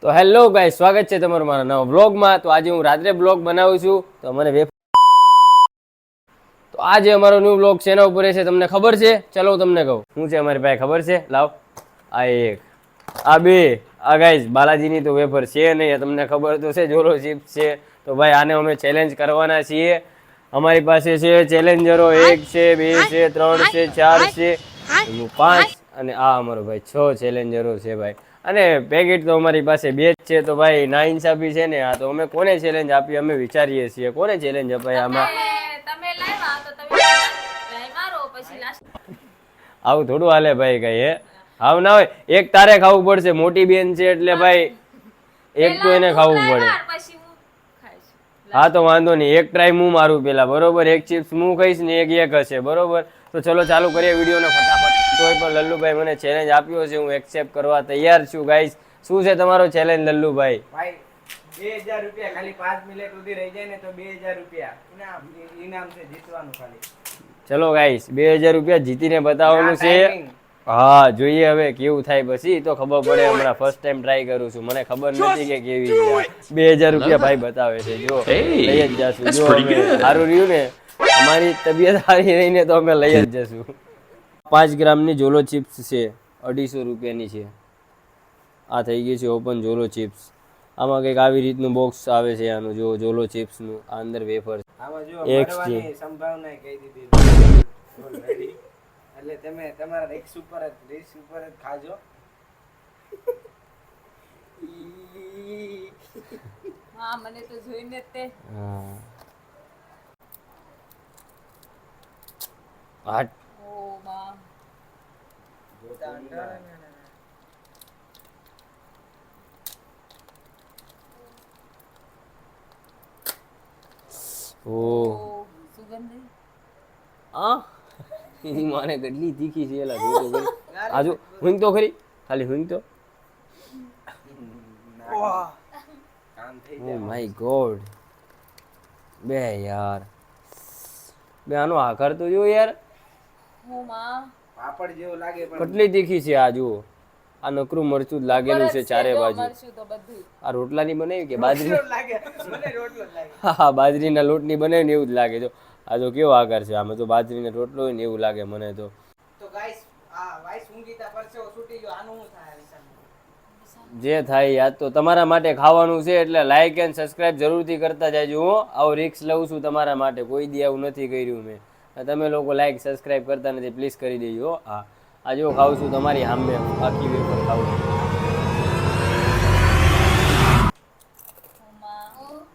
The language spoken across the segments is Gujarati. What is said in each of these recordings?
તો હેલો ગાઈસ, સ્વાગત છે તમારું મારા નવા વ્લોગમાં. તો આજે હું રાત્રે બ્લોગ બનાવું છું. તો મને તો આજે અમારો ન્યૂ વ્લોગ છે એના ઉપર છે, તમને ખબર છે? ચલો તમને કહું શું છે અમારી પાસે. ખબર છે? લાવ આ એક આ બે આ ગાઈસ બાલાજીની તો વેફર છે નહીં, તમને ખબર તો છે, જોલો ચિપ્સ છે. તો ભાઈ આને અમે ચેલેન્જ કરવાના છીએ. અમારી પાસે છે ચેલેન્જરો 1 છે, 2 છે, 3 છે, 4 છે, 5 અને આ અમારો ભાઈ 6 ચેલેન્જરો છે ભાઈ. અને પેકેટ તો અમારી પાસે 2 જ છે. તો ભાઈ ના ઇન્સાફી છે ને આ. તો અમે કોને ચેલેન્જ આપી અમે વિચારીએ છીએ, કોને ચેલેન્જ અપાય આમાં? આવું થોડું હાલે ભાઈ કઈ. હે આવું ના હોય. એક તારે ખાવું પડશે, મોટી બેન છે એટલે ભાઈ એક તો એને ખાવું પડે. હા તો વાંધો નહીં, એક ટ્રાય હું મારું પેલા, બરોબર? એક ચિપ્સ હું ખાઈશ ને એક હશે, બરોબર? તો ચલો ચાલુ કરીએ વિડીયોને ફટાફટ. તોય પણ લલ્લુભાઈ મને ચેલેન્જ આપ્યો છે, હું એક્સેપ્ટ કરવા તૈયાર છું. ગાઈસ શું છે તમારો ચેલેન્જ લલ્લુભાઈ? ભાઈ 2000 રૂપિયા, ખાલી 5 મિનિટ સુધી રહી જાય ને તો 2000 રૂપિયા ઇનામ છે, જીતવાનું ખાલી. ચલો ગાઈસ 2000 રૂપિયા જીતીને બતાવવાનું છે. હા જોઈએ હવે કેવું થાય, પછી તો ખબર પડે. હમણાં ફર્સ્ટ ટાઈમ ટ્રાય કરું છું, મને ખબર નથી કે કેવી છે. 2000 રૂપિયા ભાઈ બતાવે છે, જો લઈ જ જશું. જો અમે સારું રહ્યું ને, અમારી તબિયત સારી રહીને તો અમે લઈ જ જશું. 5 ગ્રામની જોલો ચિપ્સ છે, 250 રૂપિયાની છે. આ થઈ ગઈ છે ઓપન જોલો ચિપ્સ. આમાં કંઈક આવી રીતનું બોક્સ આવે છે આનું, જો જોલો ચિપ્સનું. આ અંદર વેફર આમાં જો એક મરવાની સંભાવના કહી દીધી ઓલરેડી. એટલે તમે તમારા રિસ્ક ઉપર જ ખાજો. હા મને તો જોઈને તે હા હાટ ઓ માં જોતા અંધારા ને ઓ સુગંધ આ એની માને કેટલી તીખી છે એલા. જોજો ખરી, આજુ હુંગ તો ખરી, ખાલી હુંગ તો. કામ થઈ ઓ જાય. માય ગોડ બે યાર, બે આનો આકાર તો જો યાર, ઓ માં પાપડ જેવું લાગે પણ કેટલી તીખી છે. આ જુઓ, આ નકરું મરચું જ લાગેલું છે ચારે બાજુ. મરશું તો બધું આ રોટલાની બનાવી કે બાજરી? લાગે મને રોટલો જ લાગે. હા બાજરીના લોટની બનાવી ને એવું જ લાગે. જો આ જો કેવો આકાર છે, આમાં તો બાજરીનો રોટલો હોય ને એવું લાગે મને તો. તો ગાઈસ આ વાઈસ ઊંઘીતા પરસેવો છૂટી ગયો, આનું શું થાય વિશાલ? જે થાય યાદ તો તમારા માટે ખાવાનું છે, એટલે લાઈક એન્ડ સબસ્ક્રાઇબ જરૂરથી કરતા જાયજો. હું આવો રિક્સ લઉં છું તમારા માટે, કોઈ દી આવું નથી કર્યું મેં. તમે લોકો લાઈક સબસ્ક્રાઇબ કરતા નથી, પ્લીઝ કરી દેજો. હા આ જો ખાઉં છું તમારી સામે, આખી વેફર ખાઉં છું. ઓ માં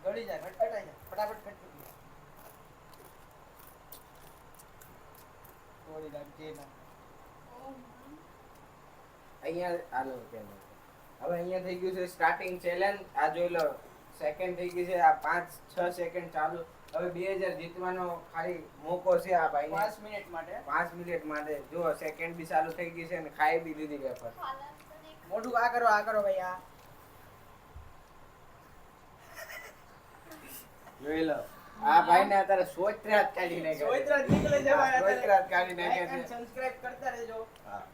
ગળી જાય, ખટખટાઈ જાય, ફટાફટ ખટખટી. થોડી રાખજે ના. અહીંયા આલો કે હવે અહીંયા થઈ ગયું છે સ્ટાર્ટિંગ ચેલેન્જ. આ જોઈ લો, સેકન્ડ થઈ ગઈ છે. આ 5-6 સેકન્ડ ચાલુ. હવે 2000 જીતવાનો ખાલી મોકો છે આ ભાઈને. 5 મિનિટ માટે 5 મિનિટ માટે. જો સેકન્ડ બી ચાલુ થઈ ગઈ છે અને ખાઈ બી લીધી વેફર. મોઢું આ કરો ભાઈ. આ જોઈ લો, આ ભાઈને અત્યારે સોચરાત કાઢી નાખ્યા. સોચરાત નીકળે છે ભાઈ, સોચરાત કાઢી નાખ્યા છે. સબસ્ક્રાઇબ કરતા રહેજો. હા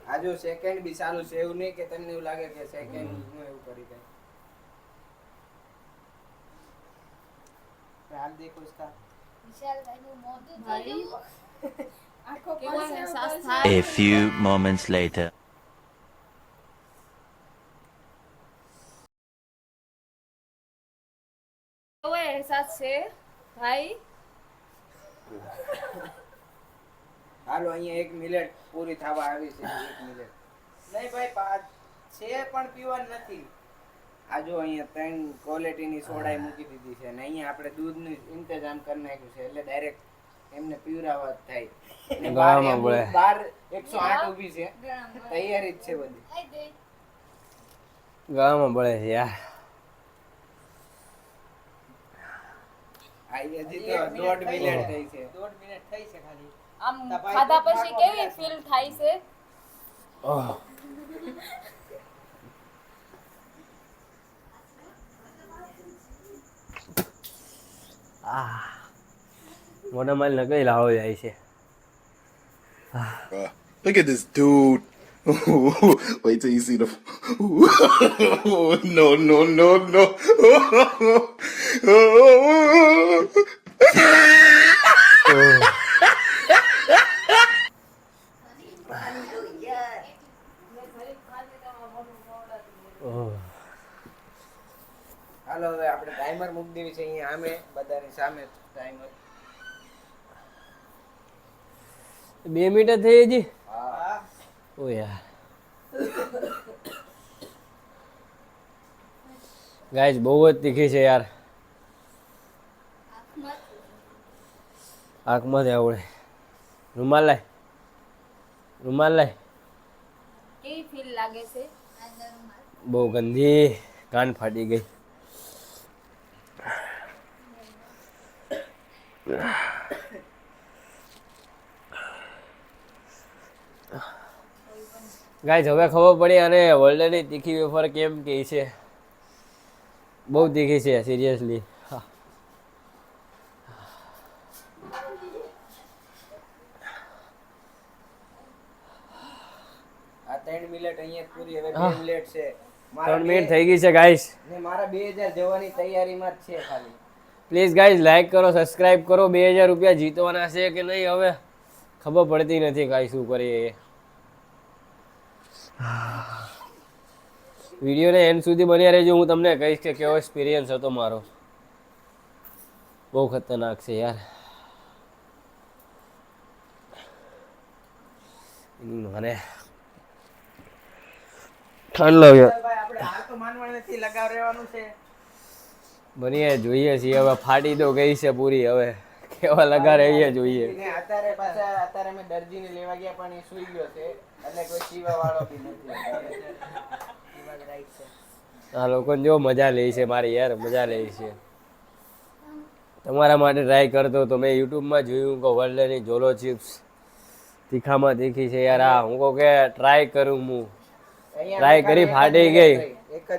આ જો સેકન્ડ બી ચાલુ છે, એવું નહીં કે તમને એવું લાગે કે સેકન્ડ હું એવું કરી દઉં. હાલ દેખો इसका વિશાલ ભાઈ નું મોઢું જોયું, આખો કેવો અહેસાસ થાય. A few moments later. કેવો અહેસાસ છે ભાઈ? હાલો અહીંયા 1 મિનિટ પૂરી થવા આવી છે. 1 મિનિટ નહીં ભાઈ, 5 છે પણ પીવાનું નથી. આ જો અહીંયા 3 ક્વોલિટીની સોડાઈ મૂકી દીધી છે અને અહીંયા આપણે દૂધનું ઇંતજામ કરી નાખ્યું છે, એટલે ડાયરેક્ટ એમને પીવરાવા જ થાય. અને ગળામાં બળે. બાર 108 ઊભી છે, તૈયારી જ છે બધી. ગામમાં બળે છે યાર. આ હજી તો 1.5 મિનિટ થઈ છે. 1.5 મિનિટ થઈ છે ખાલી. આમ ખાધા પછી કેવી ફીલ થાય છે? મોઢા માલ નકઈ લાવો જાય છે. Look at this dude. Wait till you see the. No, no, no, no. હાલો હવે આપણે ટાઈમર મૂકી દેવી છે અહીંયા આમે બધાની સામે ટાઈમર. 2 મિનિટ થઈ હજી. હા ઓ યાર ગાઈસ બહુ જ તીખી છે યાર. આંખમાંથી આવડે. રૂમાલ લાય, રૂમાલ લાય. કેવી ફીલ લાગે છે? બહુ ગંદી, કાન ફાટી ગઈ. ગાઈસ હવે ખબર પડી અને વર્લ્ડની તીખી વેફર કેમ કે છે. બહુ તીખી છે સિરિયસલી. આ 3 મિનિટ અહીંયા પૂરી હવે 2 મિનિટ છે. 3 મિનિટ થઈ ગઈ છે ગાઈસ. ને મારા 2000 જવાની તૈયારીમાં જ છે ખાલી. પ્લીઝ ગાઈઝ લાઈક કરો, સબસ્ક્રાઇબ કરો. 2000 રૂપિયા જીતવાના છે કે નહીં હવે ખબર પડતી નથી કાંઈ શું કરીએ. વિડીયોને એન્ડ સુધી બન્યા રહેજો. હું તમને કહીશ કે કેવો એક્સપિરિયન્સ હતો મારો. બહુ ખતરનાક છે યાર. મને ઠંડ લાગ્યો. ભાઈ આપણે હાર તો માનવાની નથી, લગાવ રહેવાનું છે. બનીએ જોઈએ છીએ હવે. ફાટી તો ગઈ છે પૂરી. હવે કેવા લગા રહીએ જોઈએ. ને અત્યારે પાછા અત્યારે અમે દરજીને લેવા ગયા પણ એ સૂઈ ગયો છે એટલે કોઈ સીવા વાળો બી નથી. એ વાત રાઈટ છે. આ લોકોને જો મજા લે છે મારી યાર, મજા લે છે. તમારા માટે ટ્રાય કરતો તો મેં યુટ્યુબમાં જોયું કે વર્લ્ડની જોલો ચિપ્સ તીખામાં તીખી છે યાર. આ હું કહું કે ટ્રાય કરું હું. ટ્રાય કરી ફાટી ગઈ. એક જ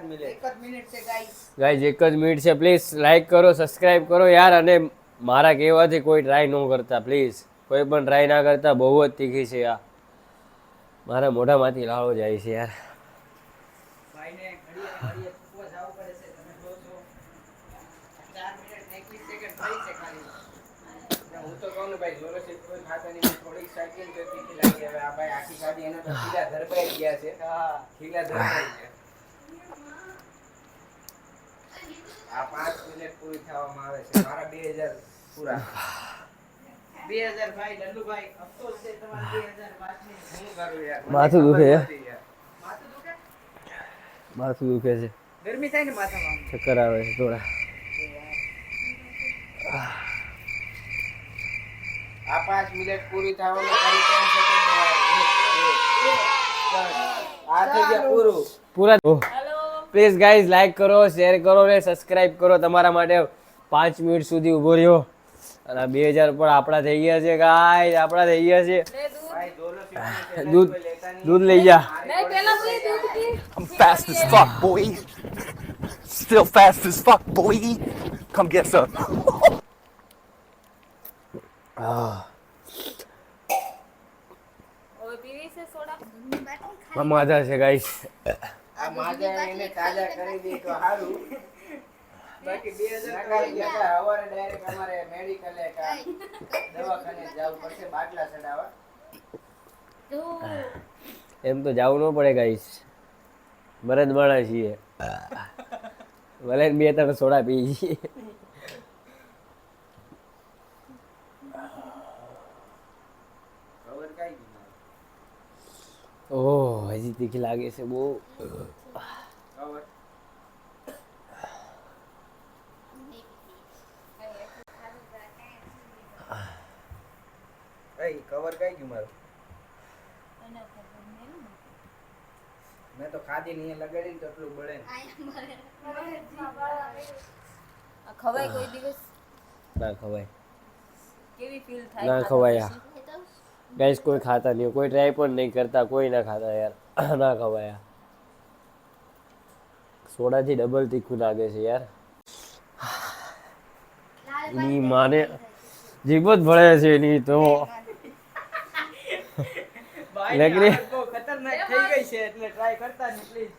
મિનિટ છે ગાઈસ. ગાઈઝ 1 જ મિનિટ છે. પ્લીઝ લાઈક કરો, સબસ્ક્રાઇબ કરો યાર. અને મારા કહેવાથી કોઈ ટ્રાય ન કરતા પ્લીઝ. કોઈ પણ ટ્રાય ના કરતા. બહુ જ તીખી છે આ. મારા મોઢામાંથી લાળો જાય છે યાર. ભાઈને ઘડીએ ફૂફવા જાવું પડે છે. તમે જોશો 4 મિનિટ 21 સેકન્ડ થઈ છે ખાલી. હું તો કહું ને ભાઈ જોરો છે કોઈ ખાતા નહીં. થોડીક સાઈકલ તો તીખી લાગી. હવે આ ભાઈ આખી ગાડી એના તો ખીલા ધરબાઈ ગયા છે. ખીલા ધરબાઈ ગયા. આ 5 મિનિટ પૂરી થવામાં આવે છે. મારા 2000 પૂરા. 2000 ભાઈ ડલ્લુભાઈ અફસોસ છે તમારા 2000 વાતની. હું કરું યાર? માથું દુખે યાર. માથું દુખે? માથું દુખે છે. ગરમી થાય ને માથામાં. ચક્કર આવે છે થોડા. આ 5 મિનિટ પૂરી થવામાં ખાલી 3 સેકન્ડ આ થઈ ગયા પૂરું. પૂરા પ્લીઝ ગાઈઝ લાઈક કરો, શેર કરો ને સબસ્ક્રાઇબ કરો. તમારા માટે 5 મિનિટ સુધી ઊભો રહ્યો. અને 2000 પણ આપણા થઈ ગયા છે ગાઈઝ. આપણા થઈ ગયા છે. ભાઈ જોલો છે દૂધ દૂધ લઈ જા. I'm fast as fuck, boy. Still fast as fuck, boy. Come get some. માધા છે ગાઈઝ. આ માજા એને તાજા કરી દે તો સારું. બાકી 2000 નકારી ગયા હતા. હવારે ડાયરેક્ટ અમારે મેડિકલે કા દવાખાને જવું પડશે બાટલા ચડાવવા. એમ તો જવું ન પડે ગાઈસ. મરદ માણા છીએ. ભલે 2-3 સોડા પી છીએ. ખબર કઈ ગઈ ઓહ હજી તીખી લાગે છે બહુ. ખબર કઈ કવર કઈ ગયું મારું? મેં તો ખાધી નહીં લગાડી ને તો એટલું બળે ને. ખવાય કોઈ દિવસ? ના ખવાય, કેવી ફીલ થાય? ના ખવાય. ગાઈસ કોઈ ખાતા નહીં, કોઈ ટ્રાય પણ નહીં કરતા, કોઈ ના ખાતા યાર. ના ખવાય. સોડાથી ડબલ તીખું લાગે છે યાર. ની માને જીભ જ ભળે છે એની તો. ભાઈ આ બહુ ખતરનાક થઈ ગઈ છે એટલે ટ્રાય કરતા નહીં પ્લીઝ.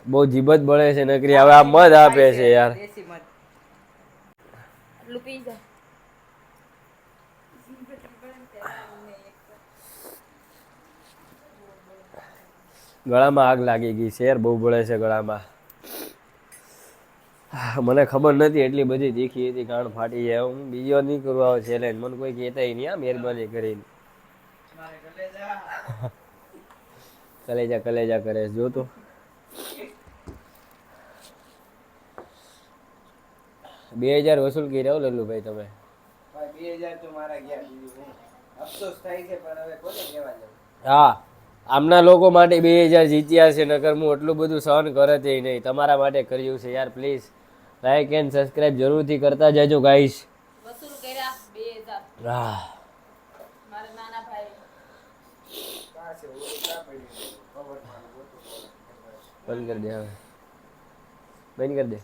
બહુ જીબત બળે છે નકરી. હવે આ મધ આપે છે યાર. દેશી મધ. આટલું પી જા. ગળામાં આગ લાગી ગઈ છે યાર, બહુ બળે છે ગળામાં. મને ખબર નથી એટલી બધી તીખી હતી, કાન ફાટી જાય. હું બીજો નહીં કરવા આવે ચેલેન્જ, મને કોઈ કહેતા નહીં. આ મહેરબાની કરીને મારે કલેજા. કલેજા કરે છે જો તો. બે 2000 વસૂલ કર્યા હો લલ્લુભાઈ તમે. ભાઈ 2000 તો મારા ગયા, બીજું શું. અફસોસ થાય છે પણ હવે કોને કહેવા જવું. હા, આમના લોકો માટે 2000 જીત્યા છે, નકર હું એટલું બધું સહન કરત નહીં. તમારા માટે કર્યું છે યાર. પ્લીઝ લાઈક એન્ડ સબસ્ક્રાઇબ જરૂરથી કરતા જજો ગાઈસ. વસૂલ કર્યા 2000 હા, મારા નાના ભાઈ. કાં છે ઓલું ક્યાં પડ્યું છે? કવર મારું ગોતું. બંધ કરી દે હવે, બંધ કરી દે.